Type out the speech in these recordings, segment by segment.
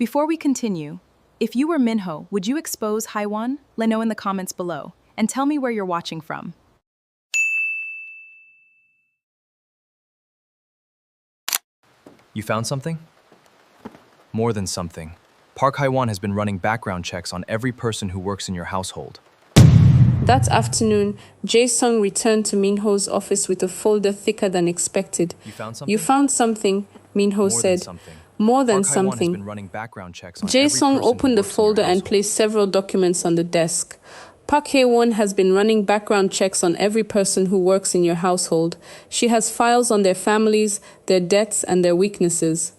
Before we continue, if you were Min-ho, would you expose Hye-won? Let know in the comments below, and tell me where you're watching from. You found something? More than something. Park Hye-won has been running background checks on every person who works in your household. That afternoon, Jae-sung returned to Min-ho's office with a folder thicker than expected. You found something? Min-ho said. More than Park Hye-won has something. been running background checks on every Jae-sung person who opened the works in your folder and household. placed several documents on the desk. Park Hye-won has been running background checks on every person who works in your household. She has files on their families, their debts, and their weaknesses.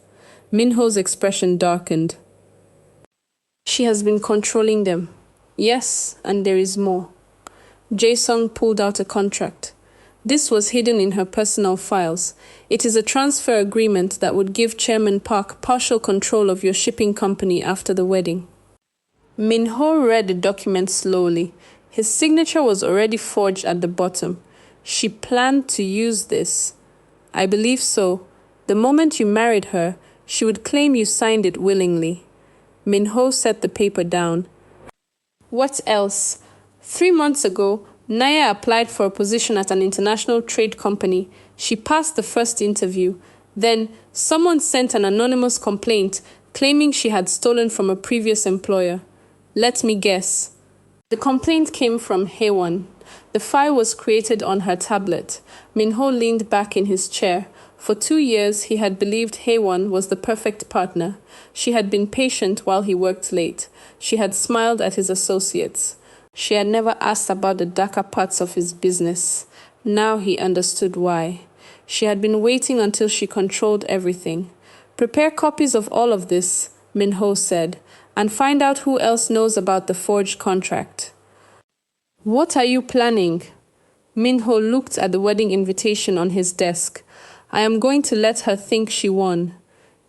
Min-ho's expression darkened. She has been controlling them. Yes, and there is more. Jae-sung pulled out a contract. This was hidden in her personal files. It is a transfer agreement that would give Chairman Park partial control of your shipping company after the wedding. Min-ho read the document slowly. His signature was already forged at the bottom. She planned to use this. I believe so. The moment you married her, she would claim you signed it willingly. Min-ho set the paper down. What else? 3 months ago, Naya applied for a position at an international trade company. She passed the first interview. Then, someone sent an anonymous complaint claiming she had stolen from a previous employer. Let me guess. The complaint came from Hye-won. The file was created on her tablet. Min-ho leaned back in his chair. For 2 years, he had believed Hye-won was the perfect partner. She had been patient while he worked late. She had smiled at his associates. She had never asked about the darker parts of his business. Now he understood why. She had been waiting until she controlled everything. Prepare copies of all of this, Min-ho said, and find out who else knows about the forged contract. What are you planning? Min-ho looked at the wedding invitation on his desk. I am going to let her think she won.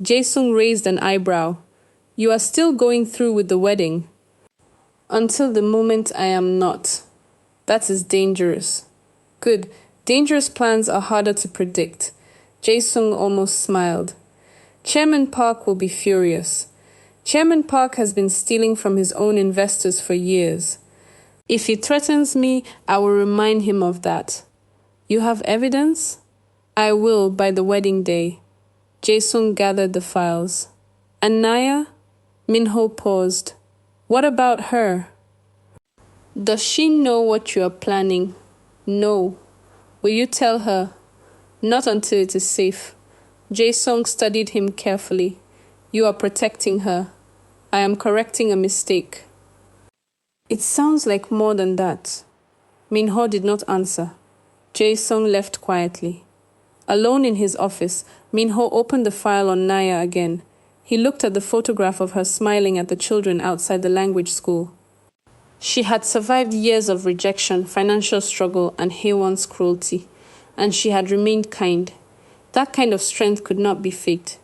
Jae-sung raised an eyebrow. You are still going through with the wedding. Until the moment I am not. That is dangerous. Good. Dangerous plans are harder to predict. Jae-sung almost smiled. Chairman Park will be furious. Chairman Park has been stealing from his own investors for years. If he threatens me, I will remind him of that. You have evidence? I will by the wedding day. Jae-sung gathered the files. And Naya? Min-ho paused. What about her? Does she know what you are planning? No. Will you tell her? Not until it is safe. Jae-sung studied him carefully. You are protecting her. I am correcting a mistake. It sounds like more than that. Min-ho did not answer. Jae-sung left quietly. Alone in his office, Min-ho opened the file on Naya again. He looked at the photograph of her smiling at the children outside the language school. She had survived years of rejection, financial struggle, and Hye-won's cruelty, and she had remained kind. That kind of strength could not be faked.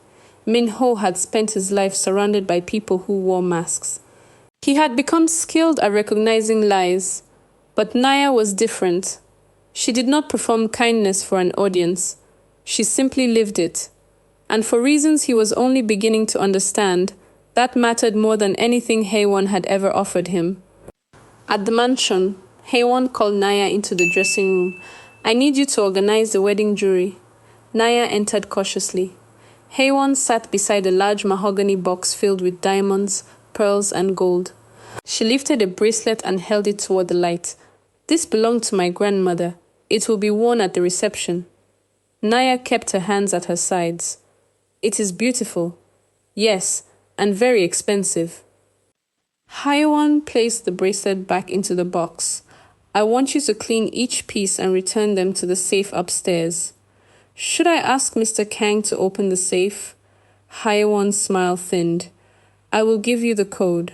Min-ho had spent his life surrounded by people who wore masks. He had become skilled at recognizing lies, but Naya was different. She did not perform kindness for an audience. She simply lived it. And for reasons he was only beginning to understand, that mattered more than anything Hye-won had ever offered him. At the mansion, Hye-won called Naya into the dressing room. I need you to organize the wedding jury. Naya entered cautiously. Hye-won sat beside a large mahogany box filled with diamonds, pearls, and gold. She lifted a bracelet and held it toward the light. This belonged to my grandmother. It will be worn at the reception. Naya kept her hands at her sides. It is beautiful. Yes, and very expensive. Hye-won placed the bracelet back into the box. I want you to clean each piece and return them to the safe upstairs. Should I ask Mr. Kang to open the safe? Hye-won's smile thinned. I will give you the code.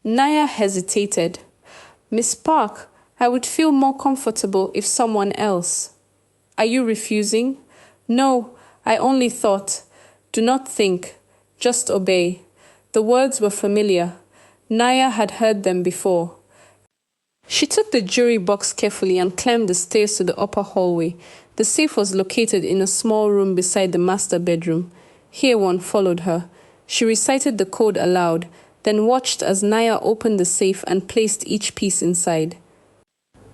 Naya hesitated. Miss Park, I would feel more comfortable if someone else. Are you refusing? No, I only thought. Do not think. Just obey. The words were familiar. Naya had heard them before. She took the jewelry box carefully and climbed the stairs to the upper hallway. The safe was located in a small room beside the master bedroom. Hye-won followed her. She recited the code aloud, then watched as Naya opened the safe and placed each piece inside.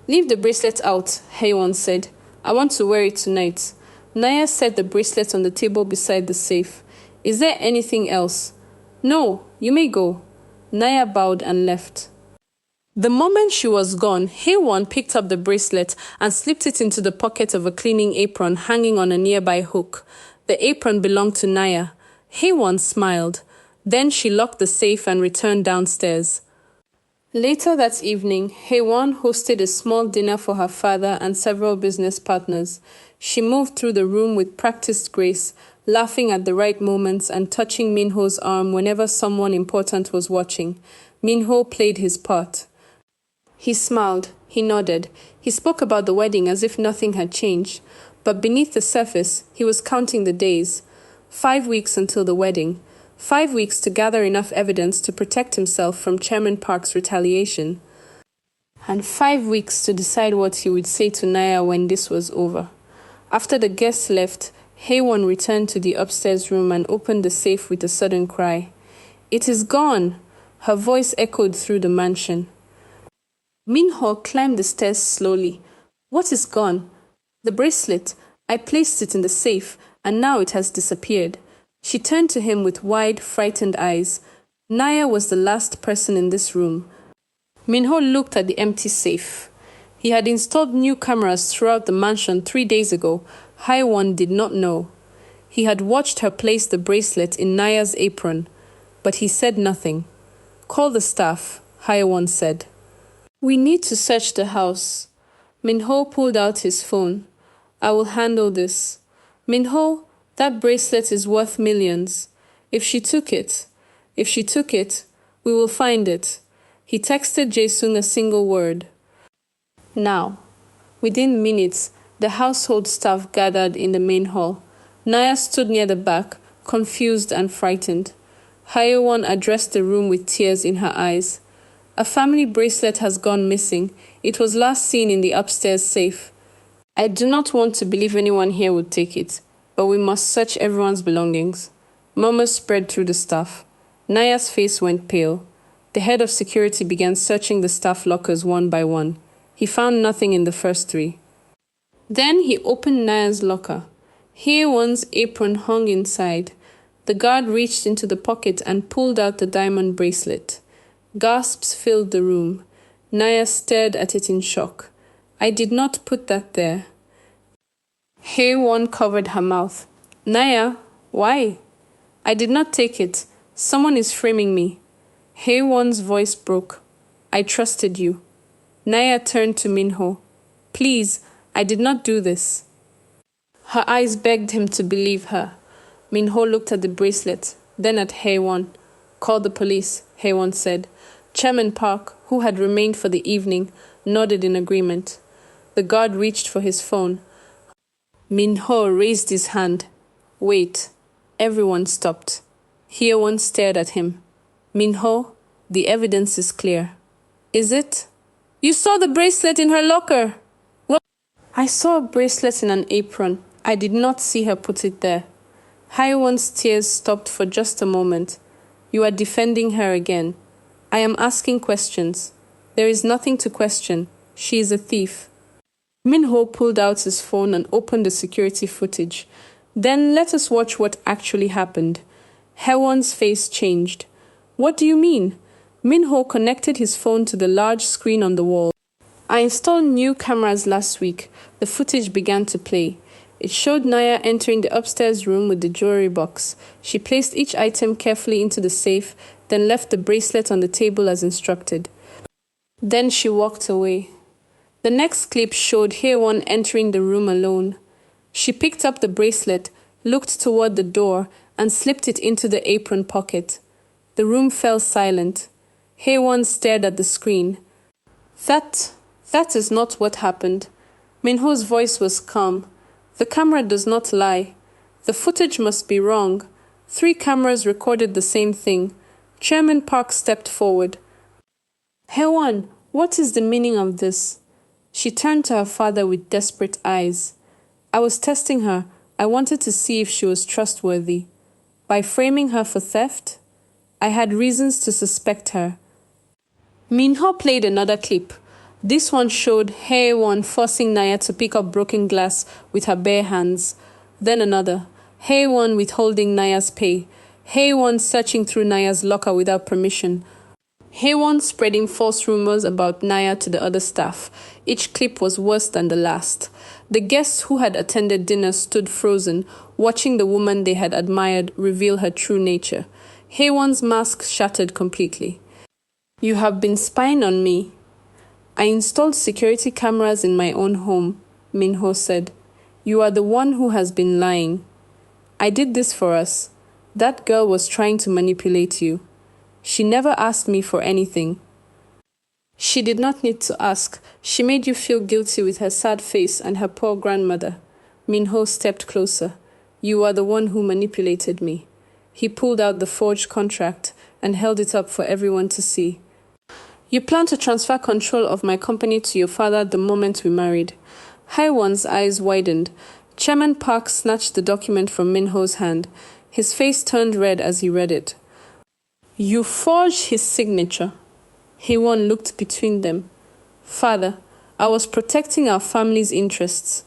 "Leave the bracelet out," Hye-won said. "I want to wear it tonight." Naya set the bracelet on the table beside the safe. "Is there anything else?" "No, you may go." Naya bowed and left. The moment she was gone, Hye-won picked up the bracelet and slipped it into the pocket of a cleaning apron hanging on a nearby hook. The apron belonged to Naya. Hye-won smiled. Then she locked the safe and returned downstairs. Later that evening, Hye-won hosted a small dinner for her father and several business partners. She moved through the room with practiced grace, laughing at the right moments and touching Min-ho's arm whenever someone important was watching. Min-ho played his part. He smiled, he nodded, he spoke about the wedding as if nothing had changed. But beneath the surface, he was counting the days. 5 weeks until the wedding. 5 weeks to gather enough evidence to protect himself from Chairman Park's retaliation. And 5 weeks to decide what he would say to Naya when this was over. After the guests left, Hye-won returned to the upstairs room and opened the safe with a sudden cry. "It is gone!" Her voice echoed through the mansion. Min-ho climbed the stairs slowly. "What is gone?" "The bracelet. I placed it in the safe, and now it has disappeared." She turned to him with wide, frightened eyes. Naya was the last person in this room. Min-ho looked at the empty safe. He had installed new cameras throughout the mansion 3 days ago. Hye-won did not know. He had watched her place the bracelet in Naya's apron, but he said nothing. "Call the staff," Hye-won said. "We need to search the house." Min-ho pulled out his phone. "I will handle this." "Min-ho, that bracelet is worth millions. If she took it, we will find it." He texted Jae-sung a single word. Now, within minutes, the household staff gathered in the main hall. Naya stood near the back, confused and frightened. Hye-won addressed the room with tears in her eyes. "A family bracelet has gone missing. It was last seen in the upstairs safe. I do not want to believe anyone here would take it, but we must search everyone's belongings." Murmurs spread through the staff. Naya's face went pale. The head of security began searching the staff lockers one by one. He found nothing in the first 3. Then he opened Naya's locker. Hye-won's apron hung inside. The guard reached into the pocket and pulled out the diamond bracelet. Gasps filled the room. Naya stared at it in shock. "I did not put that there." Hye-won covered her mouth. "Naya, why?" "I did not take it. Someone is framing me." Hye-won's voice broke. "I trusted you." Naya turned to Min-ho. "Please, I did not do this." Her eyes begged him to believe her. Min-ho looked at the bracelet, then at Hye-won. "Call the police," Hye-won said. Chairman Park, who had remained for the evening, nodded in agreement. The guard reached for his phone. Min-ho raised his hand. "Wait." Everyone stopped. Hye-won stared at him. "Min-ho, the evidence is clear." "Is it?" "You saw the bracelet in her locker." "What?" "I saw a bracelet in an apron. I did not see her put it there." Hye-won's tears stopped for just a moment. "You are defending her again." "I am asking questions." "There is nothing to question. She is a thief." Min-ho pulled out his phone and opened the security footage. "Then let us watch what actually happened." Hye-won's face changed. "What do you mean?" Min-ho connected his phone to the large screen on the wall. "I installed new cameras last week." The footage began to play. It showed Naya entering the upstairs room with the jewelry box. She placed each item carefully into the safe, then left the bracelet on the table as instructed. Then she walked away. The next clip showed Hye-won entering the room alone. She picked up the bracelet, looked toward the door, and slipped it into the apron pocket. The room fell silent. Hye-won stared at the screen. That is not what happened." Min-ho's voice was calm. "The camera does not lie. The footage must be wrong. 3 cameras recorded the same thing." Chairman Park stepped forward. "Hye-won, what is the meaning of this?" She turned to her father with desperate eyes. "I was testing her. I wanted to see if she was trustworthy." By framing her for theft, I had reasons to suspect her. Min-ho played another clip. This one showed Hye-won forcing Naya to pick up broken glass with her bare hands. Then another, Hye-won withholding Naya's pay. Hye-won searching through Naya's locker without permission. Hye-won spreading false rumors about Naya to the other staff. Each clip was worse than the last. The guests who had attended dinner stood frozen, watching the woman they had admired reveal her true nature. Hye-won's mask shattered completely. "You have been spying on me." "I installed security cameras in my own home," Min-ho said. "You are the one who has been lying." "I did this for us. That girl was trying to manipulate you. She never asked me for anything." "She did not need to ask. She made you feel guilty with her sad face and her poor grandmother." Min-ho stepped closer. "You are the one who manipulated me." He pulled out the forged contract and held it up for everyone to see. "You plan to transfer control of my company to your father the moment we married." Hye-won's eyes widened. Chairman Park snatched the document from Min-ho's hand. His face turned red as he read it. "You forged his signature." Hye-won looked between them. "Father, I was protecting our family's interests.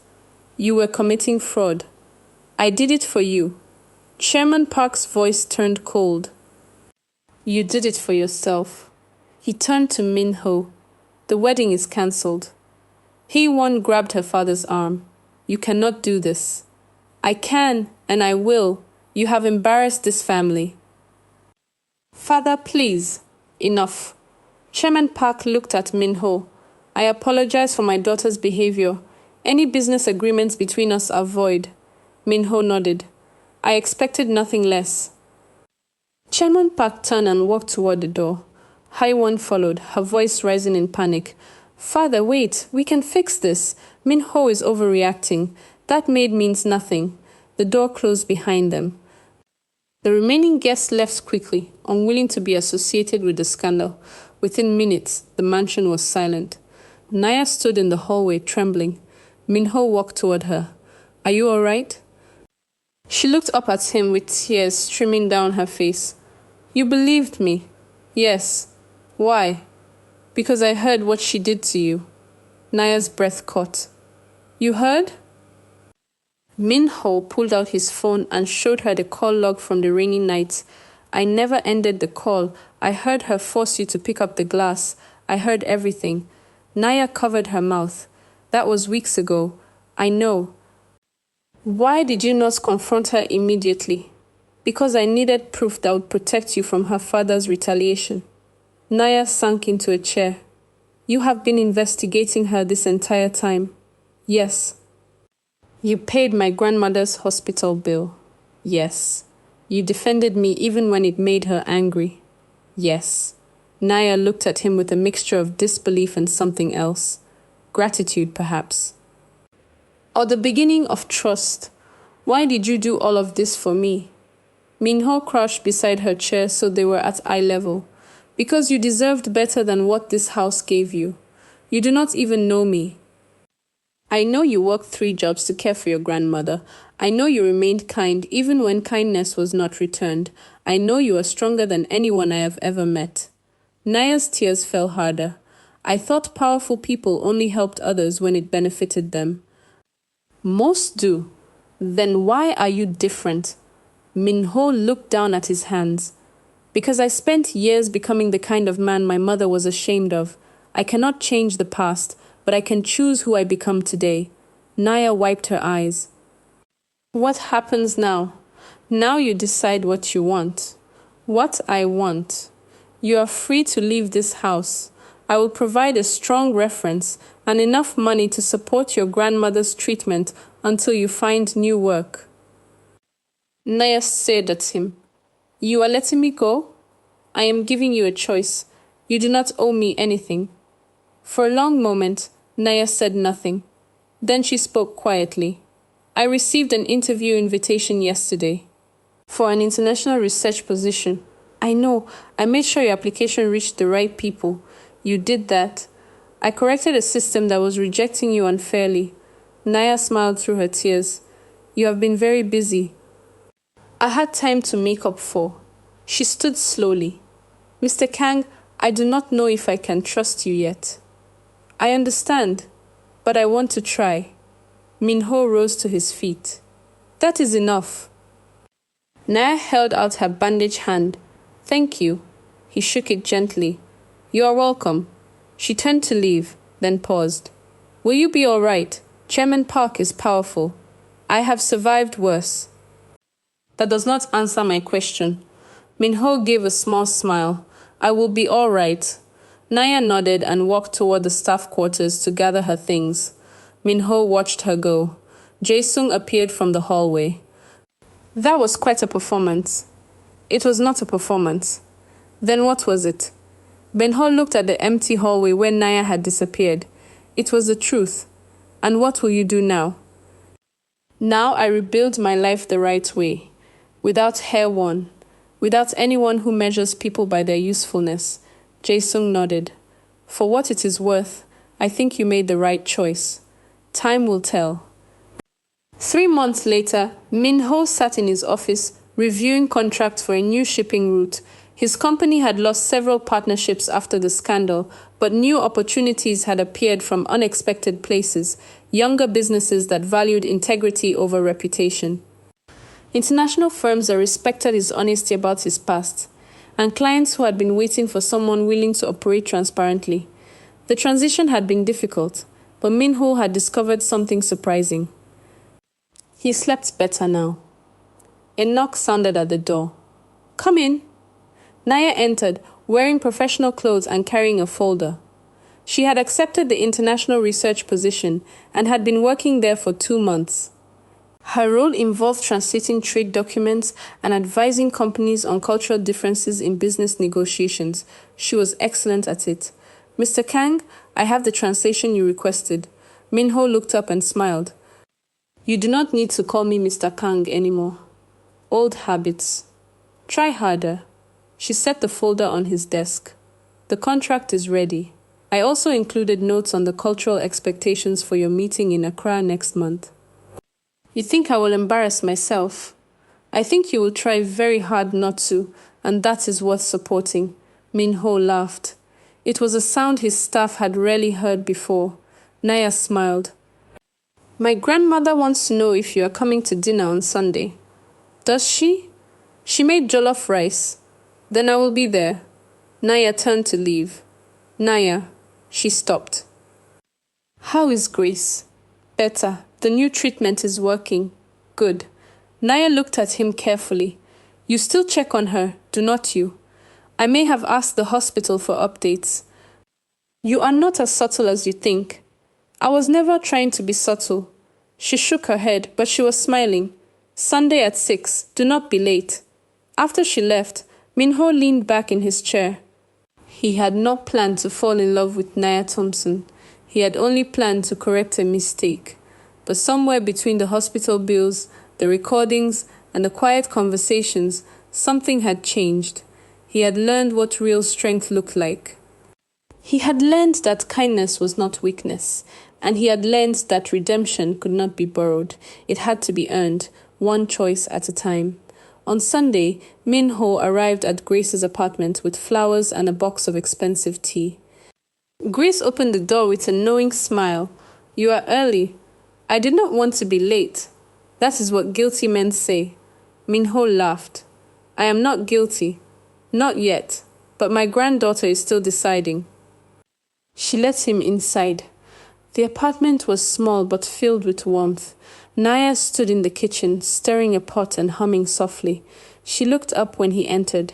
You were committing fraud. I did it for you." Chairman Park's voice turned cold. "You did it for yourself." He turned to Min-ho. "The wedding is cancelled." Hye-won grabbed her father's arm. "You cannot do this." "I can, and I will. You have embarrassed this family." "Father, please." "Enough." Chairman Park looked at Min-ho. "I apologize for my daughter's behavior. Any business agreements between us are void." Min-ho nodded. "I expected nothing less." Chairman Park turned and walked toward the door. Hye-won followed, her voice rising in panic. "Father, wait, we can fix this. Min-ho is overreacting. That maid means nothing." The door closed behind them. The remaining guests left quickly, unwilling to be associated with the scandal. Within minutes, the mansion was silent. Naya stood in the hallway, trembling. Min-ho walked toward her. "Are you all right?" She looked up at him with tears streaming down her face. "You believed me." "Yes." "Why?" "Because I heard what she did to you." Naya's breath caught. "You heard?" Min-ho pulled out his phone and showed her the call log from the rainy night. "I never ended the call. I heard her force you to pick up the glass. I heard everything." Naya covered her mouth. "That was weeks ago. I know." "Why did you not confront her immediately?" "Because I needed proof that would protect you from her father's retaliation." Naya sank into a chair. "You have been investigating her this entire time." "Yes." "You paid my grandmother's hospital bill." "Yes." "You defended me even when it made her angry." "Yes." Naya looked at him with a mixture of disbelief and something else. Gratitude, perhaps. "Or the beginning of trust. Why did you do all of this for me?" Min-ho crouched beside her chair so they were at eye level. "Because you deserved better than what this house gave you. You do not even know me. I know you worked 3 jobs to care for your grandmother. I know you remained kind even when kindness was not returned. I know you are stronger than anyone I have ever met." Naya's tears fell harder. "I thought powerful people only helped others when it benefited them." "Most do. Then why are you different?" Min-ho looked down at his hands. "Because I spent years becoming the kind of man my mother was ashamed of. I cannot change the past, but I can choose who I become today." Naya wiped her eyes. "What happens now?" "Now you decide what you want." "What I want." "You are free to leave this house. I will provide a strong reference and enough money to support your grandmother's treatment until you find new work." Naya stared at him. "You are letting me go? I am giving you a choice. You do not owe me anything." For a long moment, Naya said nothing. Then she spoke quietly. "I received an interview invitation yesterday for an international research position. I know, I made sure your application reached the right people. You did that. I corrected a system that was rejecting you unfairly." Naya smiled through her tears. "You have been very busy." I had time to make up for. She stood slowly. Mr. Kang, I do not know if I can trust you yet. I understand, but I want to try. Min-ho rose to his feet. That is enough. Naya held out her bandaged hand. Thank you. He shook it gently. You are welcome. She turned to leave, then paused. Will you be all right? Chairman Park is powerful. I have survived worse. That does not answer my question. Min-ho gave a small smile. I will be all right. Naya nodded and walked toward the staff quarters to gather her things. Min-ho watched her go. Jae-sung appeared from the hallway. That was quite a performance. It was not a performance. Then what was it? Ben-ho looked at the empty hallway where Naya had disappeared. It was the truth. And what will you do now? Now I rebuild my life the right way. Without Hye-won. Without anyone who measures people by their usefulness. Jae-sung nodded. For what it is worth, I think you made the right choice. Time will tell. 3 months later, Min-ho sat in his office, reviewing contracts for a new shipping route. His company had lost several partnerships after the scandal, but new opportunities had appeared from unexpected places, younger businesses that valued integrity over reputation. International firms that respected his honesty about his past, and clients who had been waiting for someone willing to operate transparently. The transition had been difficult, but Min-ho had discovered something surprising. He slept better now. A knock sounded at the door. Come in. Naya entered, wearing professional clothes and carrying a folder. She had accepted the international research position and had been working there for 2 months. Her role involved translating trade documents and advising companies on cultural differences in business negotiations. She was excellent at it. Mr. Kang, I have the translation you requested. Min-ho looked up and smiled. You do not need to call me Mr. Kang anymore. Old habits. Try harder. She set the folder on his desk. The contract is ready. I also included notes on the cultural expectations for your meeting in Accra next month. You think I will embarrass myself? I think you will try very hard not to, and that is worth supporting. Min-ho laughed. It was a sound his staff had rarely heard before. Naya smiled. My grandmother wants to know if you are coming to dinner on Sunday. Does she? She made jollof rice. Then I will be there. Naya turned to leave. Naya. She stopped. How is Grace? Better. The new treatment is working. Good. Naya looked at him carefully. You still check on her, do not you? I may have asked the hospital for updates. You are not as subtle as you think. I was never trying to be subtle. She shook her head, but she was smiling. Sunday at 6. Do not be late. After she left, Min-ho leaned back in his chair. He had not planned to fall in love with Naya Thompson. He had only planned to correct a mistake. But somewhere between the hospital bills, the recordings, and the quiet conversations, something had changed. He had learned what real strength looked like. He had learned that kindness was not weakness, and he had learned that redemption could not be borrowed. It had to be earned, one choice at a time. On Sunday, Min-ho arrived at Grace's apartment with flowers and a box of expensive tea. Grace opened the door with a knowing smile. You are early. I did not want to be late. That is what guilty men say. Min-ho laughed. I am not guilty. Not yet. But my granddaughter is still deciding. She let him inside. The apartment was small but filled with warmth. Naya stood in the kitchen, stirring a pot and humming softly. She looked up when he entered.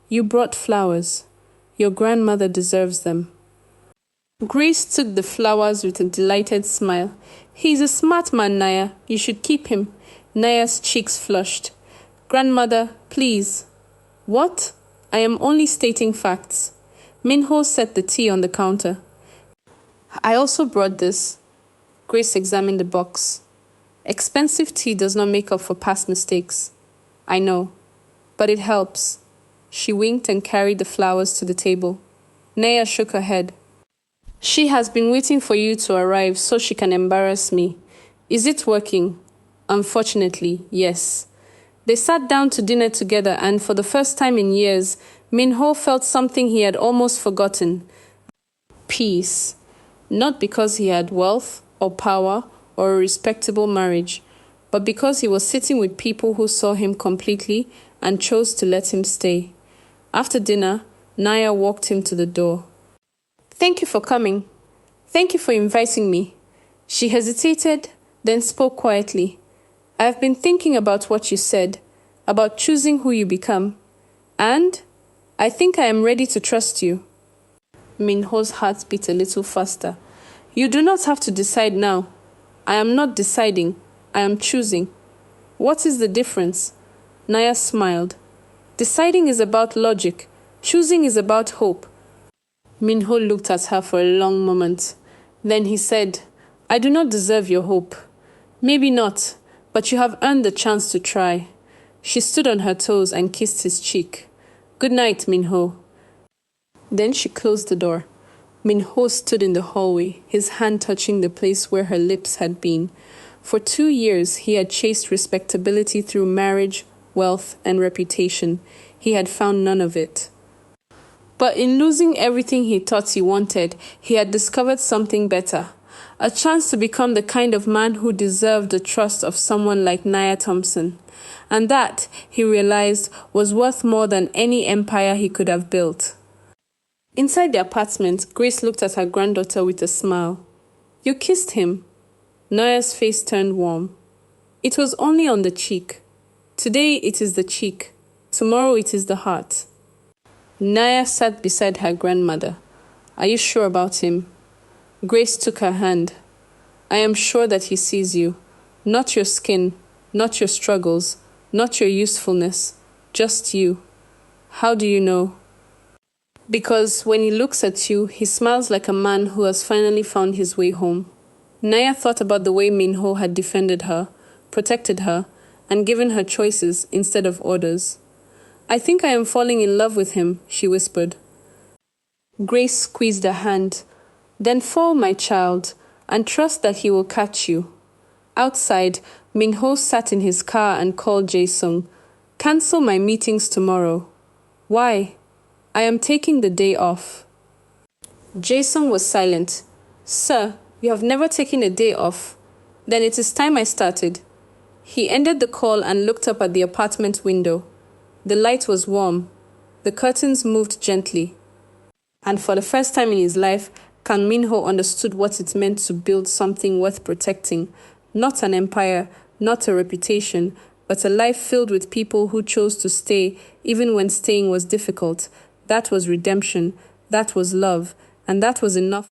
You brought flowers. Your grandmother deserves them. Grace took the flowers with a delighted smile. He's a smart man, Naya. You should keep him. Naya's cheeks flushed. Grandmother, please. What? I am only stating facts. Min-ho set the tea on the counter. I also brought this. Grace examined the box. Expensive tea does not make up for past mistakes. I know, but it helps. She winked and carried the flowers to the table. Naya shook her head. She has been waiting for you to arrive so she can embarrass me. Is it working? Unfortunately, yes. They sat down to dinner together, and for the first time in years, Min-ho felt something he had almost forgotten. Peace. Not because he had wealth or power or a respectable marriage, but because he was sitting with people who saw him completely and chose to let him stay. After dinner, Naya walked him to the door. "Thank you for coming. Thank you for inviting me." She hesitated, then spoke quietly. "I have been thinking about what you said, about choosing who you become. And I think I am ready to trust you." Min-ho's heart beat a little faster. "You do not have to decide now. I am not deciding. I am choosing." "What is the difference?" Naya smiled. "Deciding is about logic. Choosing is about hope." Min-ho looked at her for a long moment. Then he said, "I do not deserve your hope." "Maybe not, but you have earned the chance to try." She stood on her toes and kissed his cheek. "Good night, Min-ho." Then she closed the door. Min-ho stood in the hallway, his hand touching the place where her lips had been. For 2 years, he had chased respectability through marriage, wealth, and reputation. He had found none of it. But in losing everything he thought he wanted, he had discovered something better. A chance to become the kind of man who deserved the trust of someone like Naya Thompson. And that, he realized, was worth more than any empire he could have built. Inside the apartment, Grace looked at her granddaughter with a smile. "You kissed him." Naya's face turned warm. "It was only on the cheek. Today it is the cheek. Tomorrow it is the heart." Naya sat beside her grandmother. "Are you sure about him?" Grace took her hand. "I am sure that he sees you. Not your skin, not your struggles, not your usefulness, just you." "How do you know?" "Because when he looks at you, he smiles like a man who has finally found his way home." Naya thought about the way Min-ho had defended her, protected her, and given her choices instead of orders. "I think I am falling in love with him," she whispered. Grace squeezed her hand. "Then fall, my child, and trust that he will catch you." Outside, Min-ho sat in his car and called Jae-sung. "Cancel my meetings tomorrow." "Why?" "I am taking the day off." Jae-sung was silent. "Sir, you have never taken a day off." "Then it is time I started." He ended the call and looked up at the apartment window. The light was warm. The curtains moved gently. And for the first time in his life, Kang Min-ho understood what it meant to build something worth protecting. Not an empire, not a reputation, but a life filled with people who chose to stay even when staying was difficult. That was redemption. That was love. And that was enough.